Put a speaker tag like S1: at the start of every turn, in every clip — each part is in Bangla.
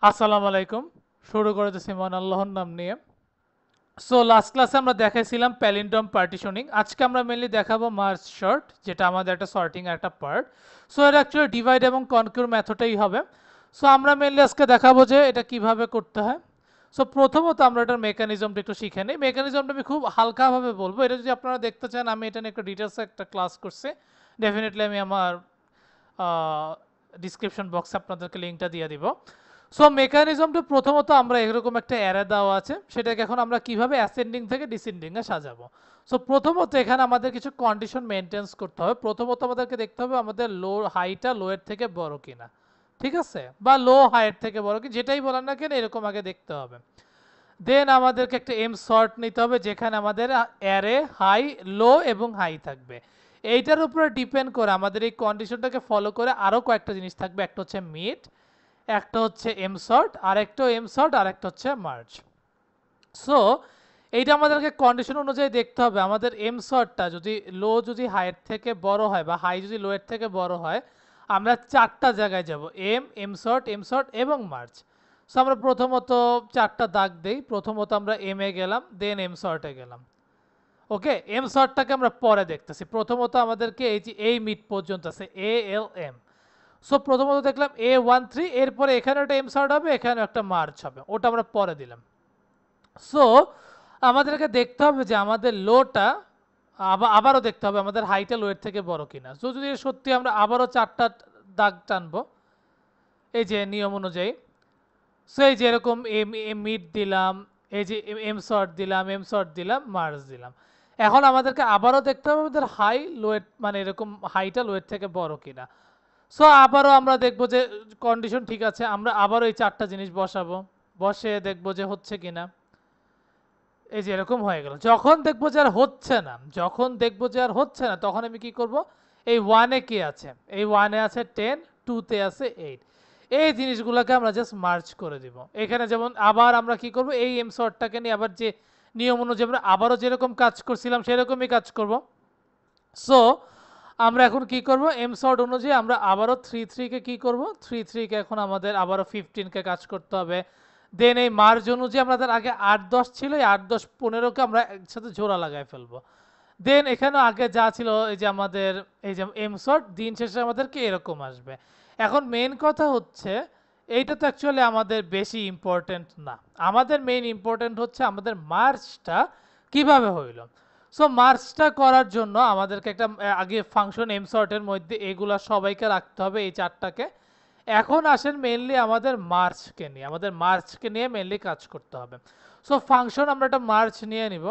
S1: আসসালামু আলাইকুম। শুরু করে দিচ্ছি মহান আল্লাহর নাম নিয়ে। সো লাস্ট ক্লাসে আমরা দেখাইছিলাম প্যালিন্ড্রোম পার্টিশনিং। আজকে আমরা মেনলি দেখাবো মার্জ শর্ট, যেটা আমাদের একটা সর্টিং একটা পার্ট। সো এটা অ্যাকচুয়ালি ডিভাইড এবং কনকিউর মেথডেই হবে। সো আমরা মেনলি আজকে দেখাবো যে এটা কিভাবে করতে হয়। সো প্রথমত আমরা এটার মেকানিজমটা একটু শিখে নিই। মেকানিজমটা আমি খুব হালকাভাবে বলবো। এটা যদি আপনারা দেখতে চান, আমি এটা নিয়ে একটা ডিটেলসে একটা ক্লাস করছি। ডেফিনেটলি আমি আমার ডিসক্রিপশন বক্সে আপনাদেরকে লিঙ্কটা দিয়ে দিব। সো মেকানিজমটা প্রথমত আমরা এরকম একটা অ্যারে দেওয়া আছে, সেটাকে এখন আমরা কিভাবে অ্যাসেন্ডিং থেকে ডিসেন্ডিংয়ে সাজাবো। সো প্রথমত এখানে আমাদের কিছু কন্ডিশন মেনটেন্স করতে হবে। প্রথমত আমাদেরকে দেখতে হবে আমাদের লো হাইটা লোয়ের থেকে বড় কিনা, ঠিক আছে, বা লো হাইয়ের থেকে বড় কি, যেটাই বলেন না কেন এরকম আগে দেখতে হবে। দেন আমাদেরকে একটা এম সর্ট নিতে হবে, যেখানে আমাদের অ্যারে হাই, লো এবং হাই থাকবে। এইটার উপরে ডিপেন্ড করে আমাদের এই কন্ডিশনটাকে ফলো করে আরও কয়েকটা জিনিস থাকবে। একটা হচ্ছে মিড, একটা হচ্ছে এম সর্ট, আর একটা এম সর্ট, আর একটা হচ্ছে মার্জ। সো এইটা আমাদেরকে কন্ডিশন অনুযায়ী দেখতে হবে। আমাদের এম সর্টটা যদি লো যদি হাইয়ের থেকে বড় হয় বা হাই যদি লোয়ের থেকে বড় হয়, আমরা চারটা জায়গায় যাব, এম সর্ট এবং মার্জ। সো আমরা প্রথমত চারটা দাগ দেই। প্রথমত আমরা এম এ গেলাম, দেন এম সর্টে গেলাম। ওকে, এম সর্টটাকে আমরা পরে দেখতেছি। প্রথমত আমাদেরকে এই যে এই মিড পর্যন্ত আছে এ এল এম। সো প্রথমত দেখলাম A13, এরপরে এখানে একটা এম সর্ট হবে, এখানে একটা মার্চ হবে, ওটা আমরা পরে দিলাম। সো আমাদেরকে দেখতে হবে যে আমাদের লোটা আবারও দেখতে হবে আমাদের হাইটা লোয়ের থেকে বড় কিনা। সো যদি সত্যি আমরা আবারও চারটা দাগ টানবো এই যে নিয়ম অনুযায়ী। সো এই যে এরকম মিড দিলাম, এই যে এম শর্ট দিলাম, মার্জ দিলাম। এখন আমাদেরকে আবারও দেখতে হবে আমাদের হাই লোয়ের মানে এরকম হাইটা লোয়ের থেকে বড় কিনা। সো আবারও আমরা দেখবো যে কন্ডিশন ঠিক আছে, আমরা আবারও এই চারটা জিনিস বসাবো, বসে দেখবো যে হচ্ছে কিনা। এই যে এরকম হয়ে গেল। যখন দেখবো যে আর হচ্ছে না, তখন আমি কি করব, এই ওয়ানে কি আছে, এই ওয়ানে আছে 10, টুতে আছে 8, এই জিনিসগুলোকে আমরা জাস্ট মার্চ করে দিব। এখানে যেমন আবার আমরা কি করব, এই এম শর্টটাকে নিয়ে আবার যে নিয়ম অনুযায়ী আমরা আবারও যেরকম কাজ করছিলাম সেরকমই কাজ করব। সো আমরা এখন কি করব, এম শর্ট অনুযায়ী আমরা আবারও 3 কে কি করব, 3 কে এখন আমাদের আবারও 15কে কাজ করতে হবে। দেন এই মার্জ অনুযায়ী আমাদের আগে 8 10 ছিল, এই 8 10 15কে আমরা একসাথে জোড়া লাগাই ফেলবো। দেন এখানে আগে যা ছিল এই যে আমাদের এই যে এম শর্ট, দিন শেষে আমাদেরকে এরকম আসবে। এখন মেইন কথা হচ্ছে এইটা তো অ্যাকচুয়ালি আমাদের বেশি ইম্পর্টেন্ট না। আমাদের মেইন ইম্পর্টেন্ট হচ্ছে আমাদের মার্চটা কিভাবে হইলো। সো মার্চটা করার জন্য আমাদেরকে একটা আগে ফাংশন এম সর্টের মধ্যে এগুলা সবাইকে রাখতে হবে, এই চারটাকে। এখন আসেন মেইনলি আমাদের মার্চকে নিয়ে মেইনলি কাজ করতে হবে। সো ফাংশন আমরা একটা মার্চ নিয়ে নিব,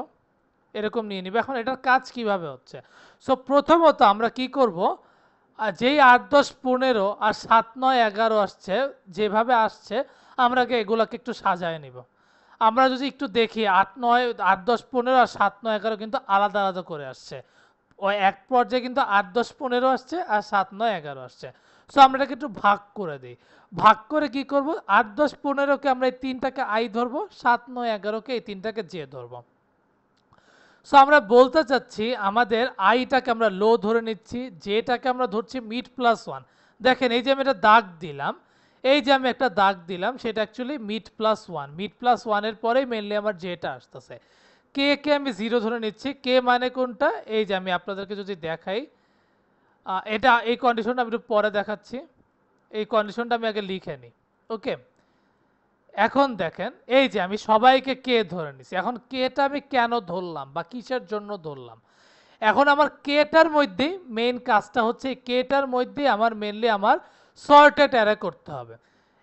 S1: এরকম নিয়ে নিব। এখন এটার কাজ কিভাবে হচ্ছে। সো প্রথমত আমরা কি করব, যেই 8 10 15 আর 7 9 11 আসছে, যেভাবে আসছে আমরা এগুলাকে একটু সাজায় নিব। আমরা যদি একটু দেখি 8 10 15 আর 7 9 11 কিন্তু আলাদা আলাদা করে আসছে। ওই এক পর্যায়ে কিন্তু 8 10 15 আসছে আর 7 9 11 আসছে। সো আমরা এটাকে একটু ভাগ করে দিই। ভাগ করে কি করব, 8 10 15কে আমরা এই তিনটাকে আই ধরবো, 7 9 11কে এই তিনটাকে জে ধরবো। সো আমরা বলতে চাচ্ছি আমাদের আইটাকে আমরা লো ধরে নিচ্ছি, জেটাকে আমরা ধরছি মিড প্লাস ওয়ান। দেখেন এই যে আমি একটা দাগ দিলাম, সেটা অ্যাকচুয়ালি মিড প্লাস ওয়ানের পরেই মেনলি আমার জেটা আসতেছে। কে কে আমি জিরো ধরে নিচ্ছি। কে মানে কোনটা, এই যে আমি আপনাদেরকে যদি দেখাই, এটা এই কন্ডিশনটা আমি একটু পরে দেখাচ্ছি। এই কন্ডিশনটা আমি আগে লিখে নিই। ওকে, এখন দেখেন এই যে আমি সবাইকে কে ধরে নিছি। এখন কেটা আমি কেন ধরলাম বা কিসের জন্য ধরলাম, এখন আমার কেটার মধ্যে মেইন কাজটা হচ্ছে কেটার মধ্যে আমার মেইনলি আমার সর্টেড অ্যারে করতে হবে।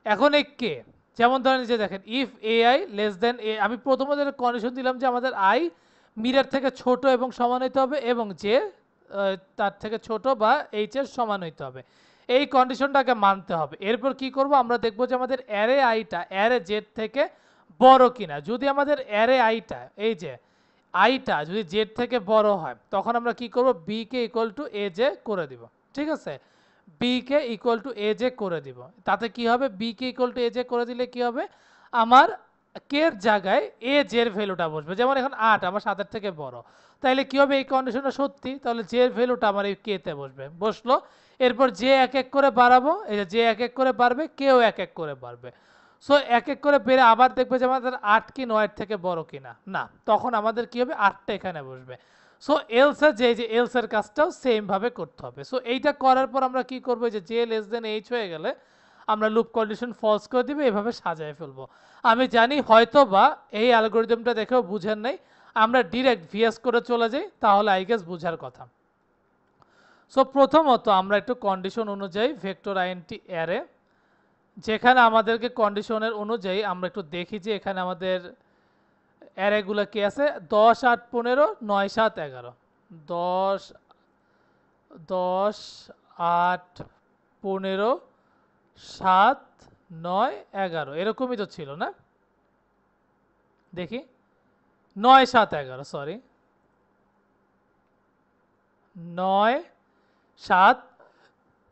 S1: এখন এই কে, যেমন ধরেন যে দেখেন if a i less than a, আমি প্রথমত একটা কন্ডিশন দিলাম যে আমাদের আই মিরের থেকে ছোট এবং সমান হইতে হবে, এবং যে তার থেকে ছোট বা এইচ এর সমান হইতে হবে। এই কন্ডিশনটাকে মানতে হবে। এরপর কি করব, আমরা দেখব যে আমাদের অ্যারে আইটা অ্যারে জেড থেকে বড় কিনা। যদি আমাদের অ্যারে আইটা এই যে আইটা যদি জেড থেকে বড় হয়, তখন আমরা কি করব, B K equal to A J করে দিব। ঠিক আছে, B K equal to A J করে দিব। তাতে কি হবে, B K equal to A J করে দিলে কি হবে, আমার কে এর জায়গায় এ জের ভ্যালুটা বসবে। যেমন এখন 8 আমার 7 থেকে বড়, তাইলে কি হবে, এই কন্ডিশনটা সত্যি, তাহলে জে এর ভ্যালুটা আমার এই কে তে বসলো। এরপর যে এক এক করে বাড়াবো, এই যে এক এক করে বাড়বে, কেও এক এক করে বাড়বে। সো এক এক করে বেড়ে আবার দেখবে যে আমাদের 8 কি 9 থেকে বড় কিনা, না, তখন আমাদের কি হবে 8টা এখানে বসবে। সো এলস এর যে এলস এর কাজটাও সেম ভাবে করতে হবে। সো এইটা করার পর আমরা কি করব, যে লেস দেন এইচ হয়ে গেলে আমরা লুপ কন্ডিশন ফলস করে দিব, এভাবে সাজায় ফেলবো। আমি জানি হয়তো বা এই অ্যালগরিদমটা দেখেও বুঝেন নাই, আমরা ডিরেক্ট ভিএস করে চলে যাই, তাহলে আই গেস বুঝার কথা। সো প্রথমত আমরা একটু কন্ডিশন অনুযায়ী ভেক্টর আইএনটি অ্যারে, যেখানে আমাদেরকে কন্ডিশনের অনুযায়ী আমরা একটু দেখি যে এখানে আমাদের অ্যারেগুলো কি আছে। 10 8 15 9 7 11, 10 10 8 15 7 9 11 এরকমই তো ছিল না, দেখি 9 7 11, সরি 9 7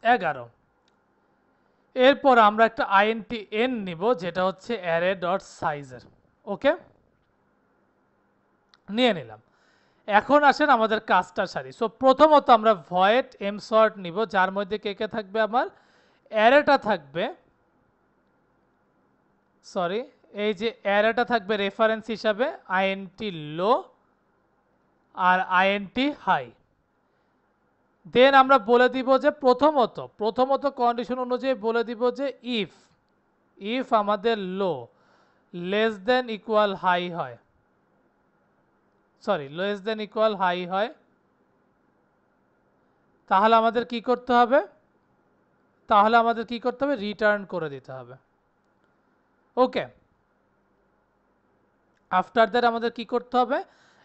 S1: 11। এরপর আমরা একটা আইএনটি এন নিব, যেটা হচ্ছে অ্যারে ডট সাইজের। ওকে, নিয়ে নিলাম। এখন আসেন আমাদের কাজটা সারি। সো প্রথমত আমরা ভয়েড এম সর্ট নিব, যার মধ্যে কে কে থাকবে, আমার অ্যারেটা থাকবে, সরি এই যে অ্যারেটা থাকবে রেফারেন্স হিসাবে আইএনটি লো আর আইএনটি হাই। দেন আমরা বলে দিব যে প্রথমত কন্ডিশন অনুযায়ী বলে দিব যে ইফ আমাদের low less than equal high হয়, sorry less than equal high হয়, তাহলে আমাদের কি করতে হবে, রিটার্ন করে দিতে হবে। ওকে, আফটার দ্যাট আমাদের কি করতে হবে,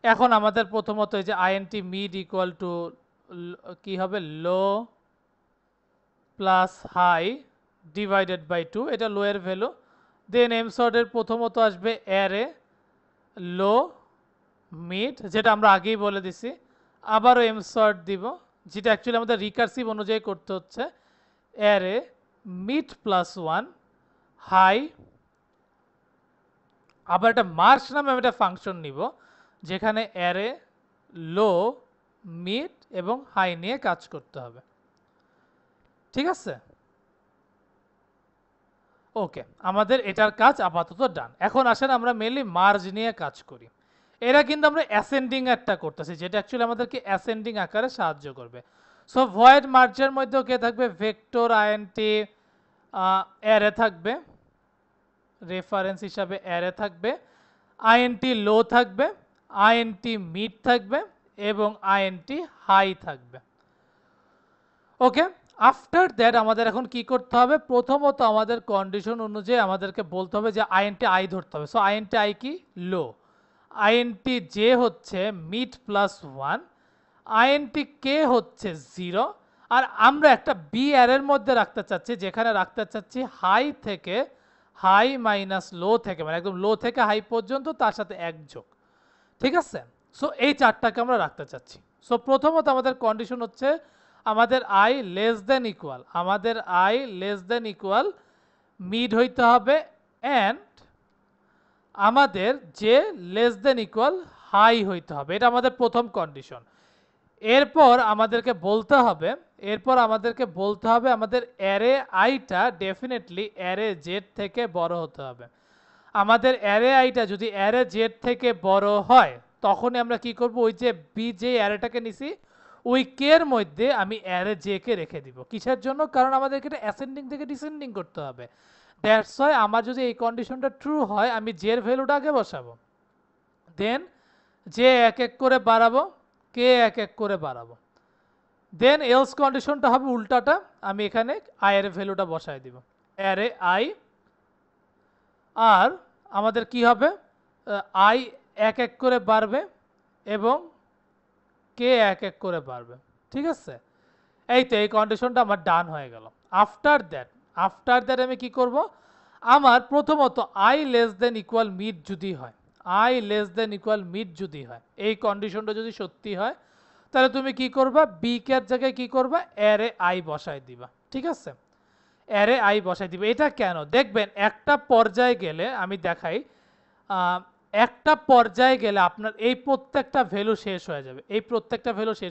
S1: এখন আমাদের প্রথমত এই যে আইএনটি মিড ইকুয়াল টু কি হবে, লো প্লাস হাই ডিভাইডেড বাই 2, এটা লো এর ভ্যালু। দেন এম সর্টের প্রথমত আসবে অ্যারে লো মিড, যেটা আমরা আগেই বলে দিছি, আবারও এম সর্ট দিব, যেটা অ্যাকচুয়ালি আমাদের রিকার্সিভ অনুযায়ী করতে হচ্ছে, অ্যারে মিড প্লাস 1 হাই, আবার একটা মার্কস নামে আমি একটা ফাংশন নিব, যেখানে অ্যারে লো মিড এবং হাই নিয়ে কাজ করতে হবে। ঠিক আছে, ওকে, আমাদের এটার কাজ আপাতত ডান। এখন আসেন আমরা মেনলি মার্জ নিয়ে কাজ করি। এরা কিন্তু আমরা অ্যাসেন্ডিং একটা করতেছি, যেটা অ্যাকচুয়ালি আমাদেরকে অ্যাসেন্ডিং আকারে সাহায্য করবে। সো ভয়েড মার্জের মধ্যেও কে থাকবে, ভেক্টর আইএনটি অ্যারে থাকবে, রেফারেন্স হিসাবে অ্যারে থাকবে, আইএনটি লো থাকবে, আইএনটি মিড থাকবে এবং আইএনটি হাই থাকবে। ওকে, আফটার দ্যাট আমাদের এখন কি করতে হবে, প্রথমত আমাদের কন্ডিশন অনুযায়ী আমাদেরকে বলতে হবে যে আইএনটি আই ধরতে হবে। সো আইএনটি আই কি, লো, আইএনটি জে হচ্ছে মিড প্লাস 1, আইএনটি কে হচ্ছে 0, আর আমরা একটা বি অ্যারের মধ্যে রাখতে চাচ্ছি, যেখানে রাখতে চাচ্ছি হাই থেকে হাই মাইনাস লো থেকে, মানে একদম লো থেকে হাই পর্যন্ত, তার সাথে 1 যোগ। ঠিক আছে, সো এই চারটাকে আমরা রাখতে চাচ্ছি। সো প্রথমত আমাদের কন্ডিশন হচ্ছে আমাদের I less than equal mid হইতে হবে, অ্যান্ড আমাদের যে লেস দেন ইকুয়াল হাই হইতে হবে, এটা আমাদের প্রথম কন্ডিশন। এরপর আমাদেরকে বলতে হবে আমাদের অ্যারে আইটা ডেফিনেটলি অ্যারে জেড থেকে বড় হতে হবে। আমাদের অ্যারে আইটা যদি অ্যারে জেড থেকে বড় হয়, তখনই আমরা কি করব, ওই যে বি যে অ্যারেটাকে নিছি ওই কে এর মধ্যে আমি অ্যারে জে কে রেখে দিব। কিসের জন্য, কারণ আমাদেরকে এটা অ্যাসেন্ডিং থেকে ডিসেন্ডিং করতে হবে। দ্যাটস ওয়াই আমার যদি এই কন্ডিশনটা ট্রু হয়, আমি জে এর ভ্যালুটা আগে বসাবো, দেন জে এক এক করে বাড়াবো, কে এক এক করে বাড়াবো, দেন এলস কন্ডিশনটা হবে উল্টাটা, আমি এখানে আই এর ভ্যালুটা বসাই দিব, অ্যারে আই, আর আমাদের কি হবে, আই এক এক করে বাড়বে এবং কে এক এক করে বাড়বে। ঠিক আছে, এই তো এই কন্ডিশনটা আমার ডান হয়ে গেল। আফটার দ্যাট আমি কি করব, আমার প্রথমত I less than equal mid যদি হয়, এই কন্ডিশনটা যদি সত্যি হয়, তাহলে তুমি কি করবা, বি কে এর জায়গায় কি করবা, অ্যারে আই বসাই দিবা। ঠিক আছে, অ্যারে আই বসাই দিবে। এটা কেন দেখবেন, একটা পর্যায়ে গেলে আমি দেখাই, একটা পর্যায়ে গেলে আপনার এই প্রত্যেকটা ভ্যালু শেষ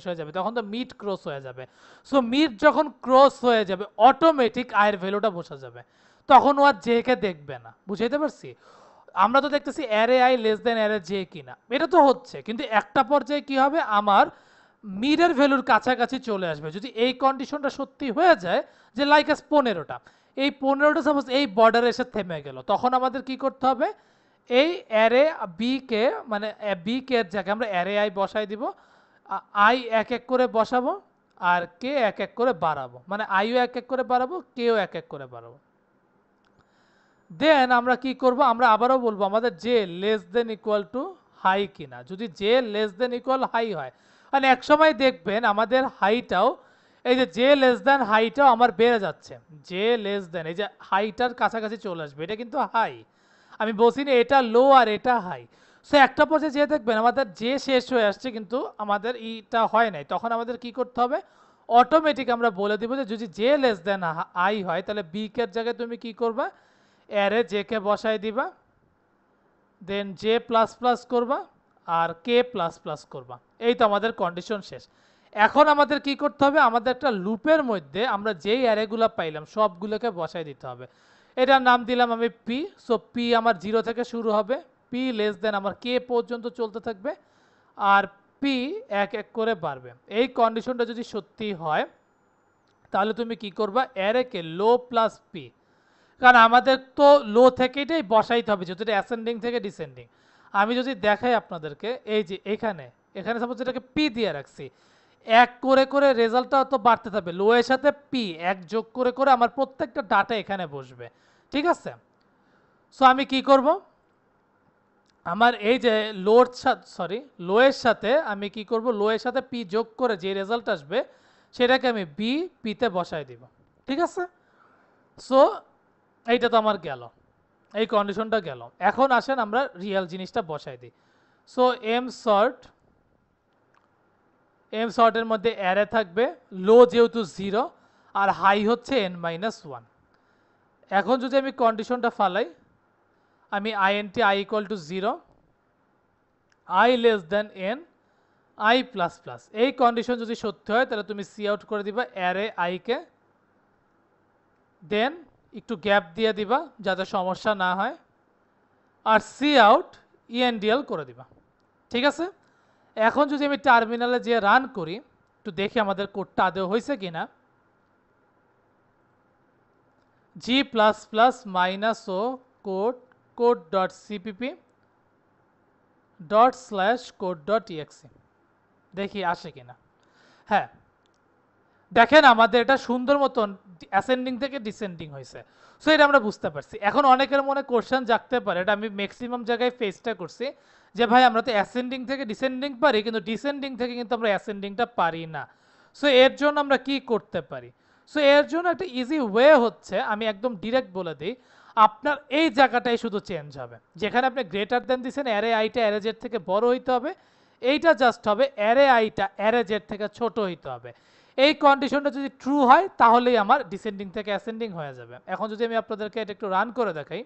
S1: হয়ে যাবে, তখন তো মিড ক্রস হয়ে যাবে। সো মিড যখন ক্রস হয়ে যাবে, অটোমেটিক আয়ের ভ্যালুটা বসা যাবে। তখন ও আর জে কে দেখবে না। বুঝাইতে পারছি? আমরা তো দেখতেছি array I less then array J কিনা, এটা তো হচ্ছে, কিন্তু একটা পর্যায়ে কি হবে, আমার মিডের ভ্যালুর কাছাকাছি চলে আসবে। যদি এই কন্ডিশনটা সত্যি হয়ে যায় যে লাইক এস 15টা, এই 15টা সাপোজ এই বর্ডারে এসে থেমে গেল, তখন আমাদের কি করতে হবে, এই অ্যারে বি কে মানে বি কে এর জায়গায় আমরা অ্যারে আই বসাই দিব, আই এক এক করে বসাবো আর কে এক এক করে বাড়াবো, মানে আইও এক এক করে বাড়াবো, কেও এক এক করে বাড়াবো। দেন আমরা কি করব, আমরা আবারও বলবো আমাদের J less than equal to high কিনা। যদি J less than equal high হয়, মানে এক সময় দেখবেন আমাদের হাইটাও, এই যে জে লেস দেন হাইটাও আমার বেড়ে যাচ্ছে, জে লেস দেন এই যে হাইটার কাছাকাছি চলে আসবে, এটা কিন্তু হাই। আমি বলছি না এটা লো আর এটা হাই। সো একটা পর্যায়ে যে দেখবেন আমাদের যে শেষ হয়ে আসছে কিন্তু আমাদের ইটা হয় নাই, তখন আমাদের কি করতে হবে, অটোমেটিক আমরা বলে দিব যে যদি জে লেস দেন আই হয় তাহলে বি কে জায়গায় তুমি কি করবা, অ্যারে জে কে বসাই দিবা, দেন জে প্লাস প্লাস করবা আর কে প্লাস প্লাস করবা। এই তো আমাদের কন্ডিশন শেষ। এখন আমাদের কি করতে হবে, আমাদের একটা লুপের মধ্যে আমরা যেই অ্যারেগুলো পাইলাম সবগুলোকে বসাই দিতে হবে। এটার নাম দিলাম আমি পি। সো পি আমার 0 থেকে শুরু হবে, পি লেস দেন আমার কে পর্যন্ত চলতে থাকবে, আর পি এক এক করে বাড়বে। এই কন্ডিশনটা যদি সত্যি হয় তাহলে তুমি কি করবা, অ্যারেকে লো প্লাস পি, কারণ আমাদের তো লো থেকে এটাই বসাইতে হবে যেহেতু এটা অ্যাসেন্ডিং থেকে ডিসেন্ডিং। আমি যদি দেখাই আপনাদেরকে, এই যে এখানে এখানে সাপোজ এটাকে পি দিয়ে রাখছি, এক করে করে রেজাল্টটা তো বাড়তে থাকবে, লো এর সাথে পি এক যোগ করে করে আমার প্রত্যেকটা ডাটা এখানে বসবে। ঠিক আছে? সো আমি কি করব, আমার এই যে লোর সাথে লো এর সাথে আমি কি করব, লো এর সাথে পি যোগ করে যে রেজাল্ট আসবে সেটাকে আমি বি পিতে বসাই দিব। ঠিক আছে? সো এইটা তো আমার গেল, এই কন্ডিশনটা গেল। এখন আসেন আমরা রিয়েল জিনিসটা বসাই দিই। সো এম শর্টের মধ্যে অ্যারে থাকবে, লো যেহেতু 0 আর হাই হচ্ছে n-1। এখন যদি আমি কন্ডিশনটা ফালাই, আমি int i equal to 0, i less than n, i plus plus, এই কন্ডিশন যদি সত্যি হয় তাহলে তুমি সি আউট করে দিবা অ্যারে i কে, দেন একটু গ্যাপ দিয়ে দিবা যাতে সমস্যা না হয়, আর সি আউট ইএনডিএল করে দিবা। ঠিক আছে? এখন যদি আমি টার্মিনালে যে রান করি, একটু দেখি আমাদের কোডটা আদৌ হয়েছে কিনা, g plus plus minus o code code dot cpp dot slash code dot exe, দেখি আসে কিনা। হ্যাঁ, দেখেন আমাদের এটা সুন্দর মতন অ্যাসেন্ডিং থেকে ডিসেন্ডিং হয়েছে। সো এটা আমরা বুঝতে পারছি। এখন অনেকের মনে কোশ্চেন জাগতে পারে, এটা আমি ম্যাক্সিমাম জায়গায় ফেসটা করছি, যে ভাই আমরা তো অ্যাসেন্ডিং থেকে ডিসেন্ডিং পারি কিন্তু ডিসেন্ডিং থেকে কিন্তু আমরা অ্যাসেন্ডিংটা পারি না। সো এর জন্য আমরা কি করতে পারি? সো এর জন্য একটা ইজি ওয়ে হচ্ছে, আমি একদম ডিরেক্ট বলে দিই, আপনার এই জায়গাটাই শুধু চেঞ্জ হবে, যেখানে আপনি গ্রেটার দেন দিচ্ছেন অ্যারে আইটা অ্যারে জেড থেকে বড় হইতে হবে, এইটা জাস্ট হবে অ্যারে আইটা অ্যারে জেড থেকে ছোট হইতে হবে। এই কন্ডিশনটা যদি ট্রু হয় তাহলেই আমার ডিসেন্ডিং থেকে অ্যাসেন্ডিং হয়ে যাবে। এখন যদি আমি আপনাদেরকে এটা একটু রান করে দেখাই,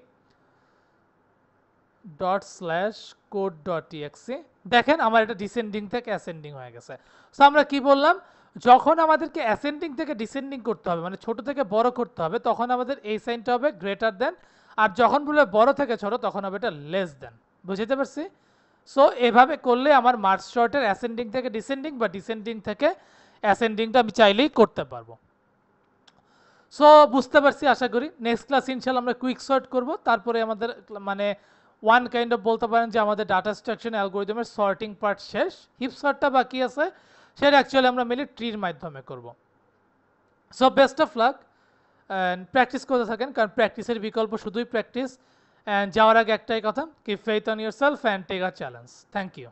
S1: ডট স্ল্যাশ কোড ডট টিএক্সি, দেখেন আমার এটা ডিসেন্ডিং থেকে অ্যাসেন্ডিং হয়ে গেছে। সো আমরা কি বললাম, যখন আমাদেরকে অ্যাসেন্ডিং থেকে ডিসেন্ডিং করতে হবে মানে ছোট থেকে বড় করতে হবে, তখন আমাদের এই সাইনটা হবে গ্রেটার দেন, আর যখন বলবে বড় থেকে ছোট তখন হবে এটা লেস দেন। বুঝতে পারছি? সো এভাবে করলে আমার মার্চ শর্টের অ্যাসেন্ডিং থেকে ডিসেন্ডিং বা ডিসেন্ডিং থেকে অ্যাসেন্ডিংটা আমি চাইলেই করতে পারবো। সো বুঝতে পারছি আশা করি। নেক্সট ক্লাস ইনশাল্লাহ আমরা কুইক সর্ট করব, তারপরে আমাদের মানে ওয়ান কাইন্ড অফ বলতে পারেন যে আমাদের ডাটা স্ট্রাকচার অ্যালগরিদমের সর্টিং পার্ট শেষ, হিপ সর্টটা বাকি আছে, সেটা অ্যাকচুয়ালি আমরা মেনলি ট্রির মাধ্যমে করব। So best of luck and practice করতে থাকেন, কারণ প্র্যাকটিসের বিকল্প শুধুই প্র্যাকটিস। অ্যান্ড যাওয়ার আগে একটাই কথা, keep faith on yourself and take a challenge. Thank you.